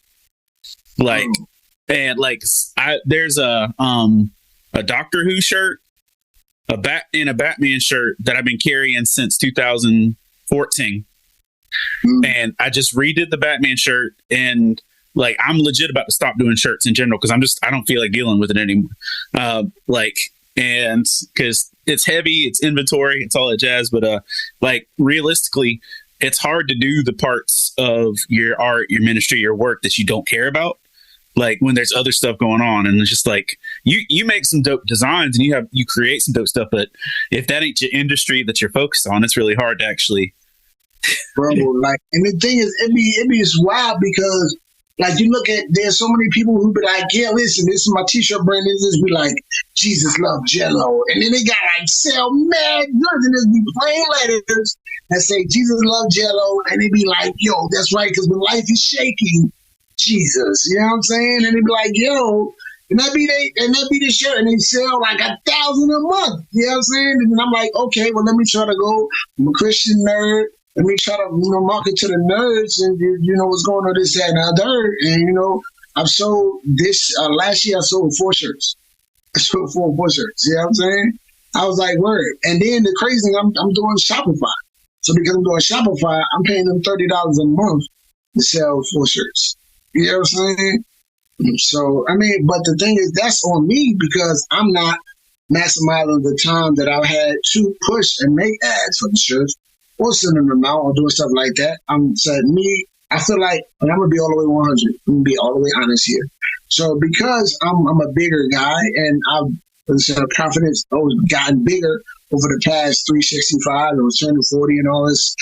S1: Like, and like there's a Doctor Who shirt, a Batman shirt that I've been carrying since 2014. And I just redid the Batman shirt, and like I'm legit about to stop doing shirts in general because I don't feel like dealing with it anymore. And because it's heavy, it's inventory, it's all that jazz. But like realistically, it's hard to do the parts of your art, your ministry, your work that you don't care about. Like when there's other stuff going on, and it's just like you make some dope designs and you create some dope stuff, but if that ain't your industry that you're focused on, it's really hard to actually.
S2: Bro, like, and the thing is, it be wild because like you look at, there's so many people who be like, yeah, listen, this is my t-shirt brand. This be like, Jesus love Jello, and then they got like sell mad goods and there's be plain letters that say Jesus love Jello, and they be like, yo, that's right, because when life is shaking, Jesus, you know what I'm saying? And they be like, yo, and that be the shirt, and they sell like 1,000 a month. You know what I'm saying? And I'm like, okay, well, let me try to go. I'm a Christian nerd. Let me try to market to the nerds, and what's going on this, that, and the other. And I've sold this last year. I sold 4 shirts. I sold 4 shirts. You know what I'm saying? I was like, word. And then the crazy thing, I'm doing Shopify. So because I'm doing Shopify, I'm paying them $30 a month to sell 4 shirts. You know what I'm saying? So, I mean, but the thing is, that's on me because I'm not maximizing the time that I had to push and make ads for the shirts or sending them out or doing stuff like that. I feel like, and I'm going to be all the way 100. I'm going to be all the way honest here. So because I'm a bigger guy and I've confidence always gotten bigger over the past 365 and was turning 40 and all this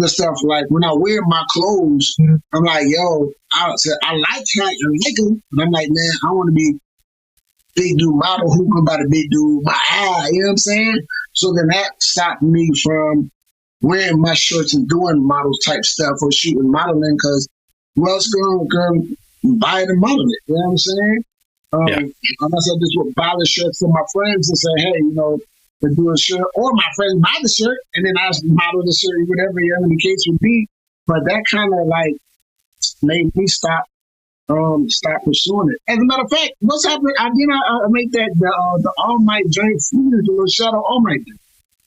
S2: stuff, like when I wear my clothes, I'm like, yo, I like them, but I'm like, man, I want to be big dude model hooping by the big dude, my eye, you know what I'm saying? So then that stopped me from wearing my shirts and doing model type stuff or shooting modeling because who else going buy it and model it? You know what I'm saying? Unless I just would buy the shirt for my friends and say, hey, to do a shirt, or my friends buy the shirt and then I model the shirt, whatever the case would be. But that kind of like made me stop pursuing it. As a matter of fact, what's happening? I make that the All Might joint food, the little shadow All Might.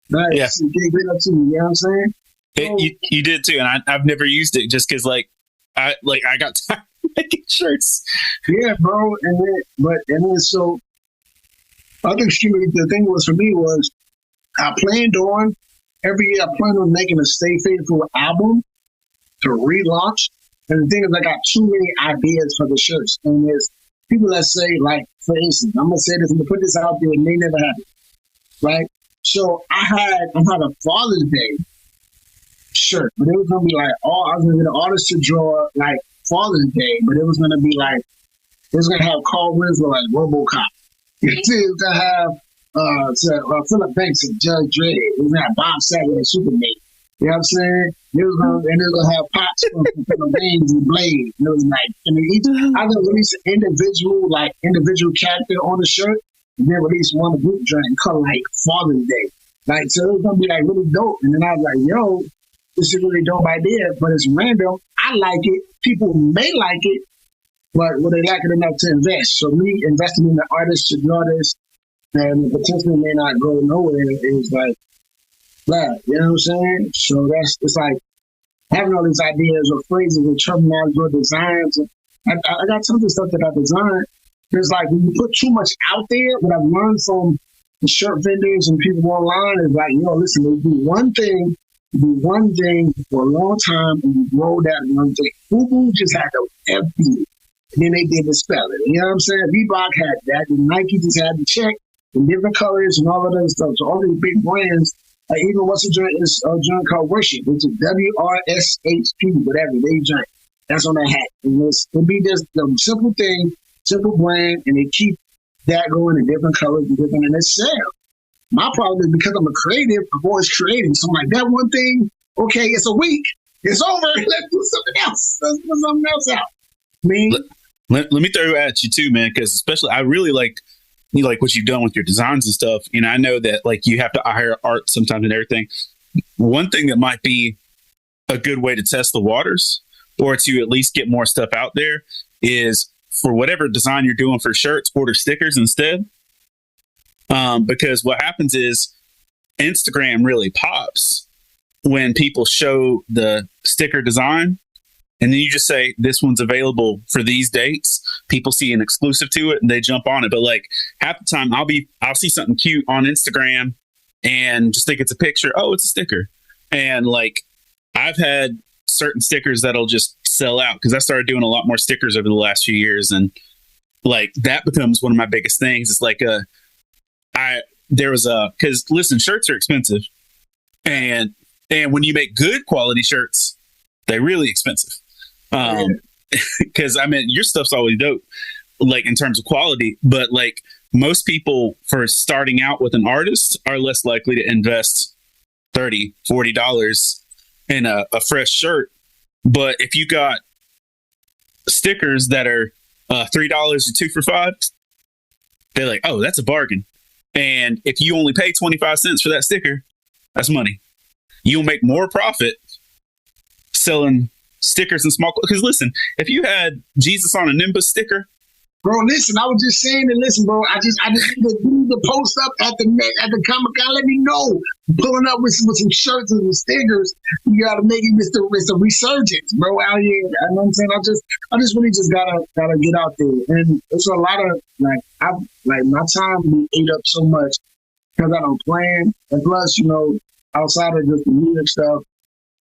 S2: Nice. Yeah. You know what I'm saying?
S1: You did too, and I've never used it just because I got tired of making shirts.
S2: Yeah, bro. And then so I think the thing was for me was I planned on every year. I planned on making a Stay Faithful album to relaunch. And the thing is, I got too many ideas for the shirts. And there's people that say, like, for instance, I'm gonna say this, I'm gonna put this out there, and they never happen. right? So I had a Father's Day shirt, but it was gonna be like I was gonna get an artist to draw like Father's Day, but it was gonna be like it was gonna have Carl Winslow like RoboCop. It was gonna have Philip Banks and Judge Dredd. It was gonna have Bob Saget and Superman. You know what I'm saying? It was gonna have Pops from the Veins and Blade. And it was like, I was gonna release an individual character on the shirt, and then release one group joint and call like Father's Day. Like, so it was gonna be like really dope. And then I was like, yo, this is a really dope idea, but it's random. I like it. People may like it, but will they like it enough to invest? So me investing in the artist to draw this and potentially may not go nowhere is like, blah, you know what I'm saying? So it's like having all these ideas or phrases or terminology or designs. I got some of the stuff that I designed. There's like when you put too much out there, what I've learned from the shirt vendors and people online is like, listen, they do one thing for a long time and you grow that one thing. Fubu just had the FB. And then they did the spelling. You know what I'm saying? Reebok had that. And Nike just had the check in different colors and all of that stuff. So all these big brands, even what's a joint called Worship, which is WRSHP, whatever, they joint. That's on that hat. And it'll be just the simple thing, simple brand, and they keep that going in different colors and different, and it's sell. My problem is because I'm a creative, I'm always creating. So I'm like, that one thing, okay, it's a week, it's over, let's do something else. Let's put something else out.
S1: Let me throw at you too, man, because especially I really like what you've done with your designs and stuff. I know that like you have to hire art sometimes and everything. One thing that might be a good way to test the waters or to at least get more stuff out there is for whatever design you're doing for shirts, order stickers instead. Because what happens is Instagram really pops when people show the sticker design. And then you just say, this one's available for these dates. People see an exclusive to it and they jump on it. But like half the time I'll see something cute on Instagram and just think it's a picture. Oh, it's a sticker. And like I've had certain stickers that'll just sell out because I started doing a lot more stickers over the last few years. And like that becomes one of my biggest things. It's like because listen, shirts are expensive. And when you make good quality shirts, they're really expensive. Because your stuff's always dope, like in terms of quality, but like most people for starting out with an artist are less likely to invest $30-$40 in a fresh shirt. But if you got stickers that are $3 or 2 for $5, they're like, oh, that's a bargain. And if you only pay 25 cents for that sticker, that's money. You'll make more profit selling stickers and small, because listen, if you had Jesus on a Nimbus sticker,
S2: bro, listen, I was just saying that. Listen, bro, I just need to do the post up at the Comic-Con. Let me know. Pulling up with some shirts and some stickers. You gotta make it Mr. Resurgence, bro, out here. You know what I'm saying? I just really just gotta get out there. And it's a lot of my time be ate up so much because I don't plan. And plus, outside of just the music stuff,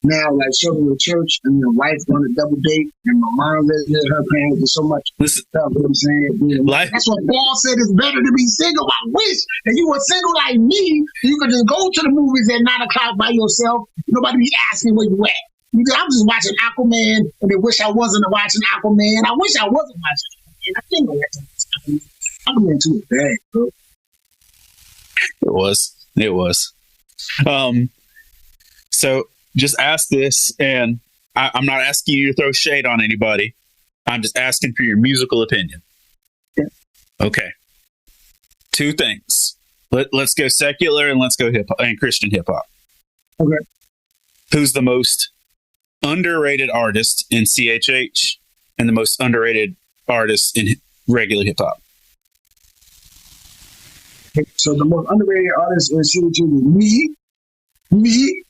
S2: now, like serving the church and your wife on a double date, and my mom visited her parents, and so much stuff. You know what I'm saying? Yeah. That's what Paul said. It's better to be single. I wish that you were single like me. You could just go to the movies at 9:00 by yourself. Nobody be asking where you at. I'm just watching Aquaman, and they wish I wasn't watching Aquaman. I wish I wasn't watching Aquaman. I think Aquaman too bad, bro.
S1: It was. So. Just ask this, and I'm not asking you to throw shade on anybody. I'm just asking for your musical opinion.
S2: Yeah.
S1: Okay. 2 things. Let's go secular and let's go hip hop and Christian hip hop.
S2: Okay.
S1: Who's the most underrated artist in CHH and the most underrated artist in regular hip hop?
S2: So the most underrated artist in CHH is me.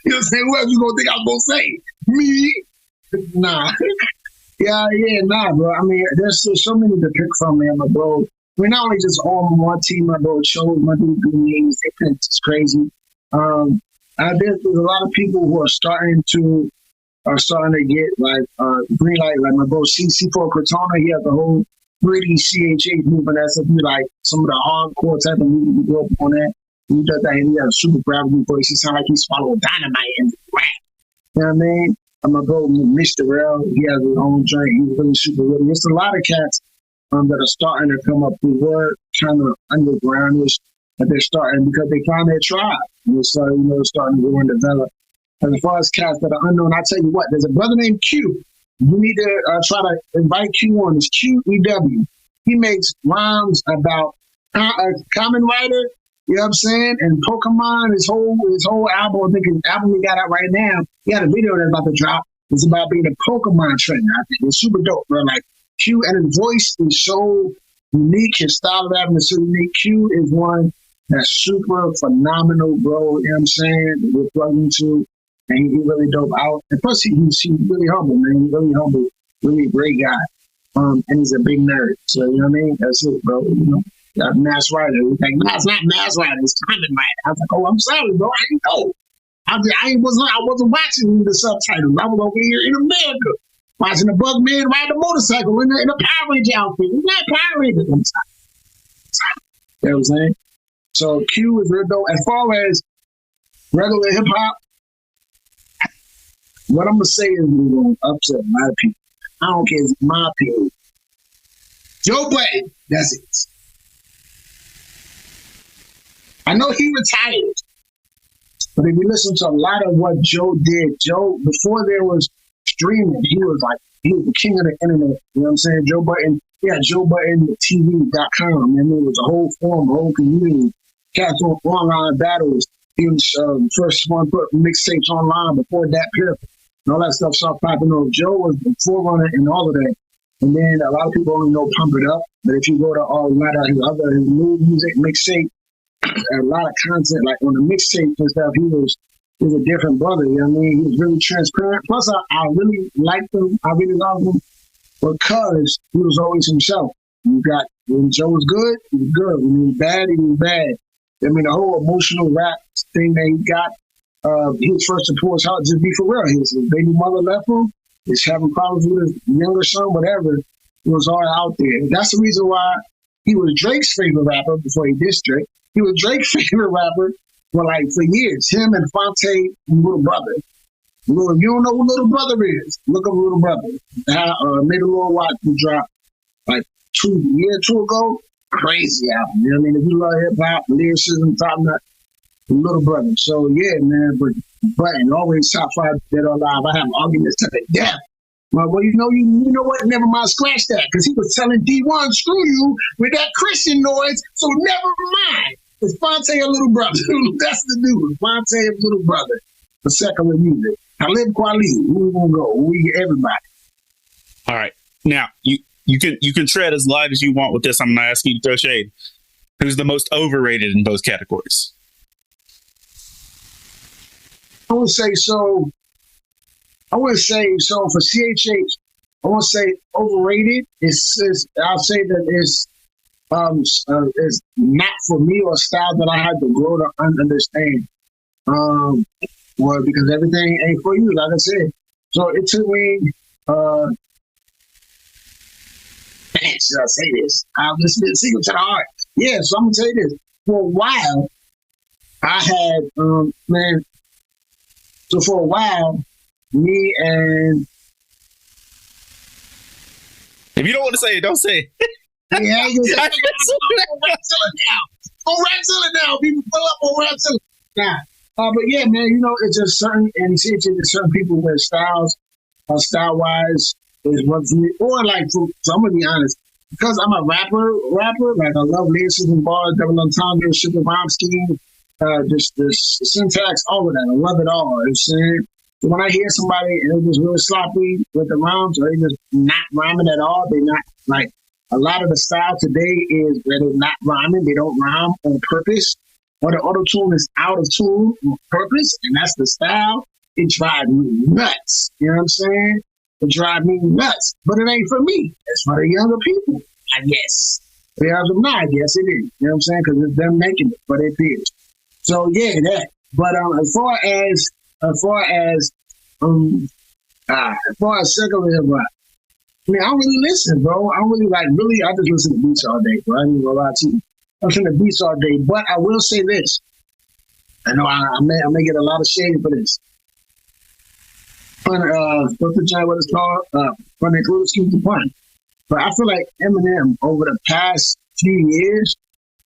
S2: You know what I'm saying? Who else you gonna think I was gonna say? Me? Nah. Nah, bro. I mean, there's so many to pick from, man, my bro. We're not only just on one team, my bro. Shows, my dude, names. It's crazy. There's a lot of people who are starting to get like green light, like my bro C4 Cortana. He has the whole gritty CHH movement. That's like some of the hardcore type of music we grew up on that. He does that. He has a super gravity voice. He sounds like he swallowed dynamite and rap. You know what I mean? I'm gonna go with Mr. Rel. He has his own joint. He's really super witty. There's a lot of cats that are starting to come up who were kind of undergroundish, but they're starting because they found their tribe. And so, starting to grow and develop. And as far as cats that are unknown, I tell you what, there's a brother named Q. You need to try to invite Q on. It's QEW. He makes rhymes about a common writer. You know what I'm saying? And Pokemon, his whole album, I think his album he got out right now, he had a video that's about to drop. It's about being a Pokemon trainer. I think it's super dope, bro. Like Q, and his voice is so unique. His style of rapping is so unique. Q is one that's super phenomenal, bro. You know what I'm saying? We're plugged into, and he really dope out. And plus, he's really humble, man. He's really humble, really great guy. And he's a big nerd. So, you know what I mean? That's it, bro. Mass writer. Like, no, it's not mass writer. It's common writer. I was like, oh, I'm sorry, bro. I didn't know. I wasn't watching the subtitles. I was over here in America watching a bug man ride a motorcycle in a Power Ranger outfit. It's not Power Ranger. I'm sorry. You know what I'm saying? So Q is real dope. As far as regular hip hop, what I'm gonna say is we're gonna upset a lot of people. I don't care. It's my opinion. Joe Budden, that's it. I know he retired, but if you listen to a lot of what Joe did, Joe, before there was streaming, he was the king of the internet. You know what I'm saying? Joe Budden, JoeButtonTV.com. And it was a whole forum, a whole community. Cats on online battles. He was the first one put mixtapes online before that period. And all that stuff started popping up. Joe was the forerunner in all of that. And then a lot of people only know Pump It Up. But if you go to a lot of his new music mixtape, a lot of content, like on the mixtape and stuff, he was a different brother, you know what I mean? He was really transparent. Plus, I really liked him. I really loved him because he was always himself. When Joe was good, he was good. When he was bad, he was bad. I mean, the whole emotional rap thing that he got, he was first to pour his heart, just be for real. His baby mother left him. He's having problems with his younger son, whatever. It was all out there. That's the reason why he was Drake's favorite rapper before he dissed Drake. He was Drake's favorite rapper for years. Him and Fonte, Little Brother. You don't know who Little Brother is. Look up Little Brother. Made a little watch to drop like 2 years ago. Crazy album. You know what I mean? If you love hip hop, lyricism, top notch, Little Brother. So yeah, man. But Button always top 5 dead or alive. I have arguments to the death. Well, you know what? Never mind, scratch that, because he was telling D1, screw you with that Christian noise. So never mind. It's Fonte a Little Brother. That's the dude. Fonte a Little Brother. The secular music. Talib Kweli. Who we gonna go? We everybody.
S1: All right. Now you can tread as light as you want with this. I'm gonna ask you to throw shade. Who's the most overrated in both categories?
S2: I would say so for CHH. I want to say overrated. I'll say that it's not for me, or a style that I had to grow to understand. Well, because everything ain't for you, like I said. So it took me. Should I say this? I'm listening to Single to the Heart. Yeah, so I'm gonna tell you this. For a while, I had So for a while, me and
S1: if you don't want to say it, don't say it.
S2: Yeah, I ain't gonna say it. Rapzilla now. On Rapzilla now. People pull up on Rapzilla now. But yeah, man, it's just certain, and CHH is certain people with styles, style-wise, is what for me. Or so I'm gonna be honest, because I'm a rapper, like I love lyricism, bars, double entendre, super rhyme scheme, just the syntax, all of that. I love it all. You know what I'm saying? So when I hear somebody and they're just really sloppy with the rhymes, or they just not rhyming at all, they're not like. A lot of the style today is that they're not rhyming. They don't rhyme on purpose. Or the auto-tune is out of tune on purpose, and that's the style. It drives me nuts. You know what I'm saying? It drives me nuts. But it ain't for me. It's for the younger people, I guess. For others, I guess it is. You know what I'm saying? Because it's them making it for their peers. So, yeah, that. But as far as secular hip hop, I mean, I don't really listen, bro. I don't really I just listen to beats all day, bro. I ain't gonna lie to you. I listen to beats all day. But I will say this. I know I may get a lot of shade for this. What's the giant? What it's called? Fun and close, keep the fun. But I feel like Eminem over the past few years,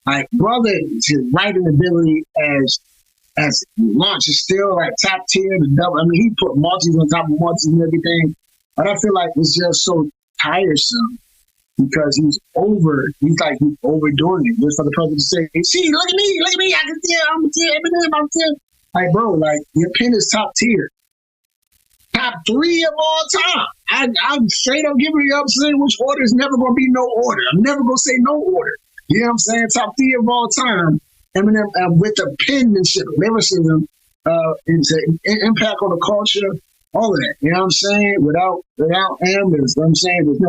S2: like brother, his writing ability as launch is still like top tier. The double. I mean, he put multis on top of multis and everything. But I feel like it's just so tiresome because he's overdoing it just for the purpose to say, hey, see, look at me, I can tell, I'm Eminem, I'm still. Like, bro, like your pen is top tier. Top 3 of all time. I'm straight up giving you up saying which order is never going to be no order. I'm never going to say no order. You know what I'm saying? Top 3 of all time. Eminem with the penmanship, lyricism, impact on the culture, all of that. You know what I'm saying? Without M, there's no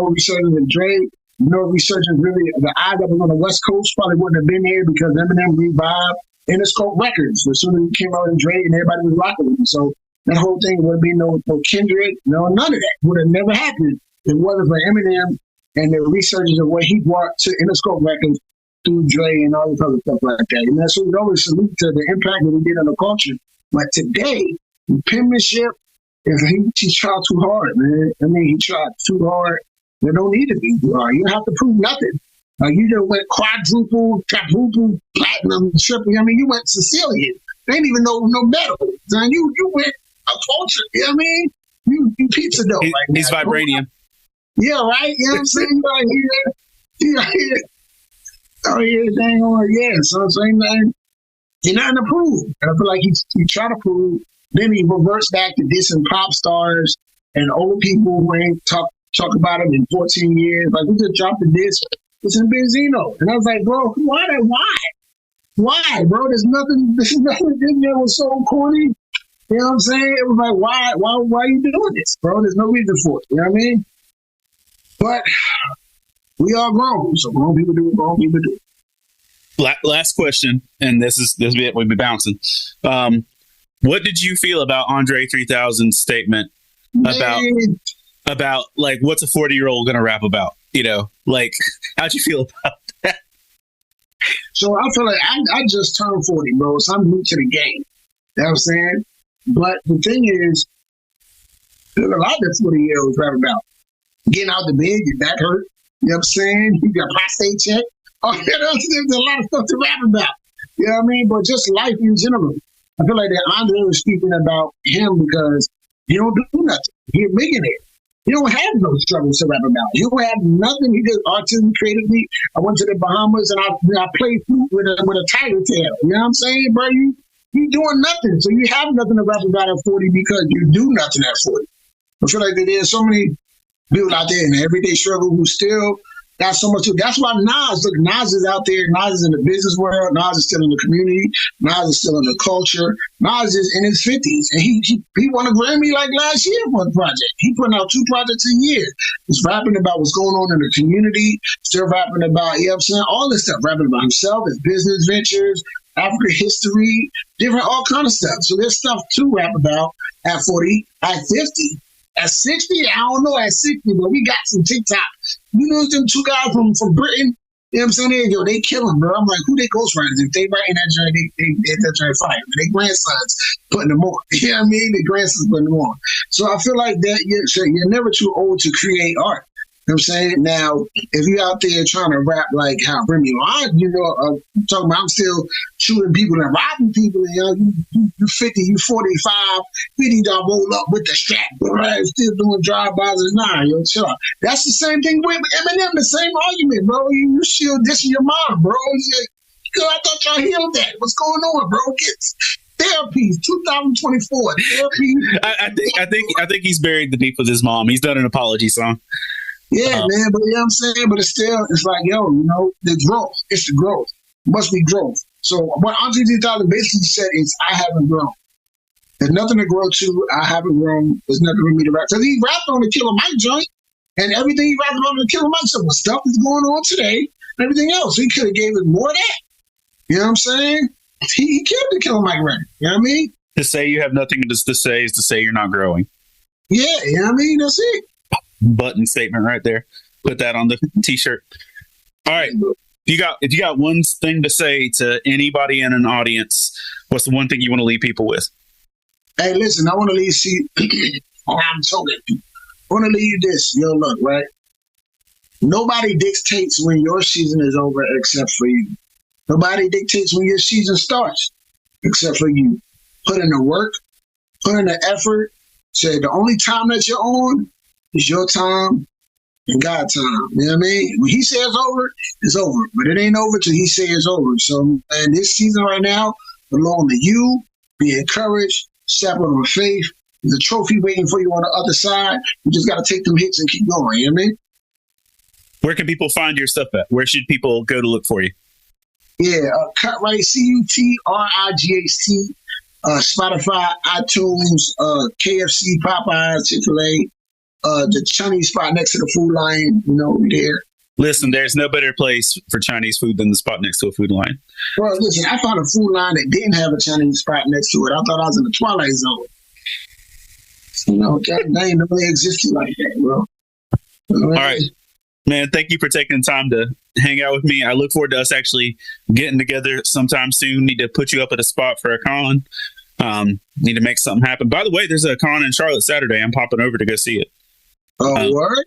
S2: resurgence of Dre, no resurgence really. The eye that was on the West Coast probably wouldn't have been there because Eminem revived Interscope Records as soon as he came out in Dre and everybody was rocking with him. So that whole thing would be no Kendrick, none of that would have never happened if it wasn't for Eminem and the resurgence of what he brought to Interscope Records through Dre and all this other stuff like that. And that's what we always salute to the impact that we did on the culture. But today, the penmanship, he tried too hard, man. I mean, he tried too hard. There don't need to be too hard. You don't have to prove nothing. You just went quadruple, platinum, triple. I mean, you went Sicilian. They didn't even know no medal. You went a culture. You know what I mean? You pizza dough.
S1: He's vibranium.
S2: Yeah, right? You know what I'm saying? Oh, yeah, dang on. Yeah, so I'm saying, man, you're nothing to prove. And I feel like he tried to prove. Then he reverts back to dissing pop stars and old people who ain't talk about him in 14 years. Like, we just dropped the disc. It's in Benzino. And I was like, bro, why, bro? There's nothing. This was so corny. You know what I'm saying? It was like, why are you doing this, bro? There's no reason for it. You know what I mean? But we are grown, so grown people do what grown people do.
S1: Last question, and this is it. We'll be bouncing. What did you feel about Andre 3000's statement about like what's a 40-year-old going to rap about? You know, like how'd you feel about that?
S2: So I feel like I just turned 40, bro. So I'm new to the game. You know what I'm saying? But the thing is, there's a lot that 40-year-olds rap about. Getting out the bed, your back hurt. You know what I'm saying? You got a prostate check. Oh, there's a lot of stuff to rap about. You know what I mean? But just life in general. I feel like that Andre was speaking about him because he don't do nothing. He's a millionaire. He don't have no struggles to rap about. He don't have nothing. He just artistically, creatively. I went to the Bahamas and I played flute with a tiger tail. You know what I'm saying, bro? You doing nothing. So you have nothing to rap about at 40 because you do nothing at 40. I feel like there's so many people out there in the everyday struggle who still got so much to. That's why Nas is out there. Nas is in the business world. Nas is still in the community. Nas is still in the culture. Nas is in his 50s. And he won a Grammy like last year for the project. He putting out 2 projects a year. He's rapping about what's going on in the community. Still rapping about, you know what I'm saying, all this stuff. Rapping about himself, his business ventures, African history, different, all kind of stuff. So there's stuff to rap about at 40, at 50. At 60, I don't know at 60, but we got some TikTok. You know them 2 guys from Britain, you know what I'm saying? They kill them, bro. I'm like, who they ghostwriters? If they writing that joint, that joint fire. Their grandsons putting them on. You know what I mean? Their grandsons putting them on. So I feel like that you're never too old to create art. You know what I'm saying? Now, if you're out there trying to rap like how Remy on, talking about I'm still shooting people and robbing people, you 50, you 45, 50, y'all roll up with the strap, right? Still doing drive-bys and chill out. That's the same thing with Eminem, the same argument, bro. You still dissing your mom, bro. I thought y'all healed that. What's going on, bro? Get therapy, 2024. Therapy.
S1: I think he's buried the beef with his mom. He's done an apology song.
S2: Yeah, man, but you know what I'm saying? But it's like, the growth. It's the growth. It must be growth. So what Andre 3000 basically said is, I haven't grown. There's nothing to grow to. I haven't grown. There's nothing for me to rap. Because he rapped on the Killer Mike joint, and everything he rapped on the Killer Mike stuff was stuff that's going on today, and everything else. He could have gave us more of that. You know what I'm saying? He killed the Killer Mike record. You know what I mean?
S1: To say you have nothing to say is to say you're not growing.
S2: Yeah, you know what I mean? That's it.
S1: Button statement right there. Put that on the t-shirt. All right. if you got one thing to say to anybody in an audience, what's the one thing you want to leave people with?
S2: Hey, listen, I want to leave. I'm talking. I want to leave you this. Yo, look, right? Nobody dictates when your season is over except for you. Nobody dictates when your season starts except for you. Put in the work, put in the effort. Say the only time that you're on is your time and God time. You know what I mean? When he says over, it's over. But it ain't over till he says it's over. So, and this season right now belongs to you. Be encouraged. Step on with faith. There's a trophy waiting for you on the other side. You just got to take them hits and keep going. You know what I mean?
S1: Where can people find your stuff at? Where should people go to look for you?
S2: Yeah, Cutright, CUTRIGHT, Spotify, iTunes, KFC, Popeyes, Chick-fil-A, the Chinese spot next to the Food Lion, over there.
S1: Listen, there's no better place for Chinese food than the spot next to a Food Lion.
S2: Well, listen, I found a Food Lion that didn't have a Chinese spot next to it. I thought I was in the Twilight Zone. That ain't really existed like that, bro.
S1: All right. Man, thank you for taking the time to hang out with me. I look forward to us actually getting together sometime soon. Need to put you up at a spot for a con. Need to make something happen. By the way, there's a con in Charlotte Saturday. I'm popping over to go see it.
S2: Word?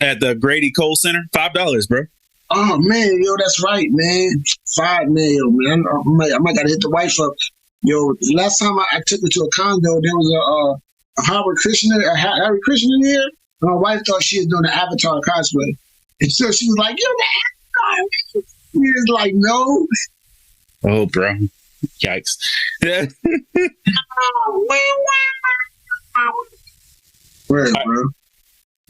S1: At the Grady Cole Center. $5, bro.
S2: Oh, man. Yo, that's right, man. $5 million, man. I might got to hit the wife up. Yo, last time I took her to a condo, there was a Harry Krishna in here. My wife thought she was doing the Avatar cosplay. And so she was like, you're the Avatar. He was like, no.
S1: Oh, bro. Yikes.
S2: Word, bro.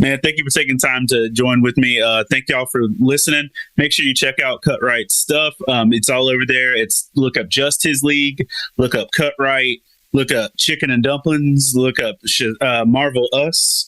S1: Man, thank you for taking time to join with me. Thank y'all for listening. Make sure you check out Cutright's stuff. It's all over there. Look up Just His League. Look up Cutright. Look up Chicken and Dumplings. Look up Marvel Us.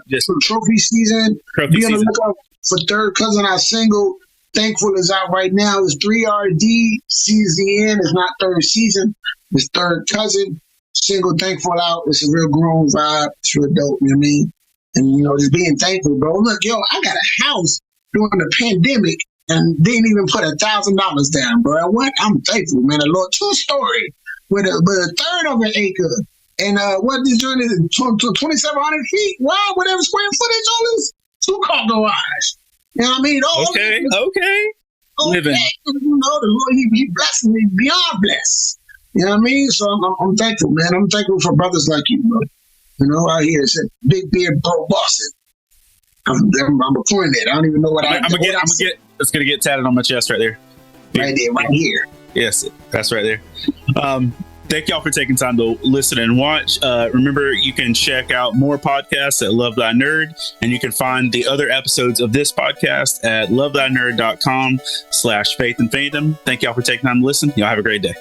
S2: Just trophy season. Be on the lookout for Third Cousin, our single. Thankful is out right now. It's 3RD. CZN. It's not third season. It's Third Cousin. Single Thankful out. It's a real grown vibe. It's real dope. You know what I mean? And, just being thankful, bro. Look, I got a house during the pandemic and didn't even put $1,000 down, bro. What? I'm thankful, man. A little 2-story with a third of an acre. And what this joint is, 2,700 feet? Wow, whatever square footage on this 2-car garage. You know what I mean?
S1: Okay. Living.
S2: The Lord, he blessed me beyond blessed. You know what I mean? So I'm thankful, man. I'm thankful for brothers like you, bro. Out here, it's a big beard, bro, Boston. I'm a point it. I don't even know what I'm gonna get.
S1: It's gonna get tatted on my chest right there.
S2: Right there, right here.
S1: Yes, that's right there. Thank y'all for taking time to listen and watch. Remember, you can check out more podcasts at Love Thy Nerd, and you can find the other episodes of this podcast at lovethynerd.com/faith and fandom. Thank y'all for taking time to listen. Y'all have a great day.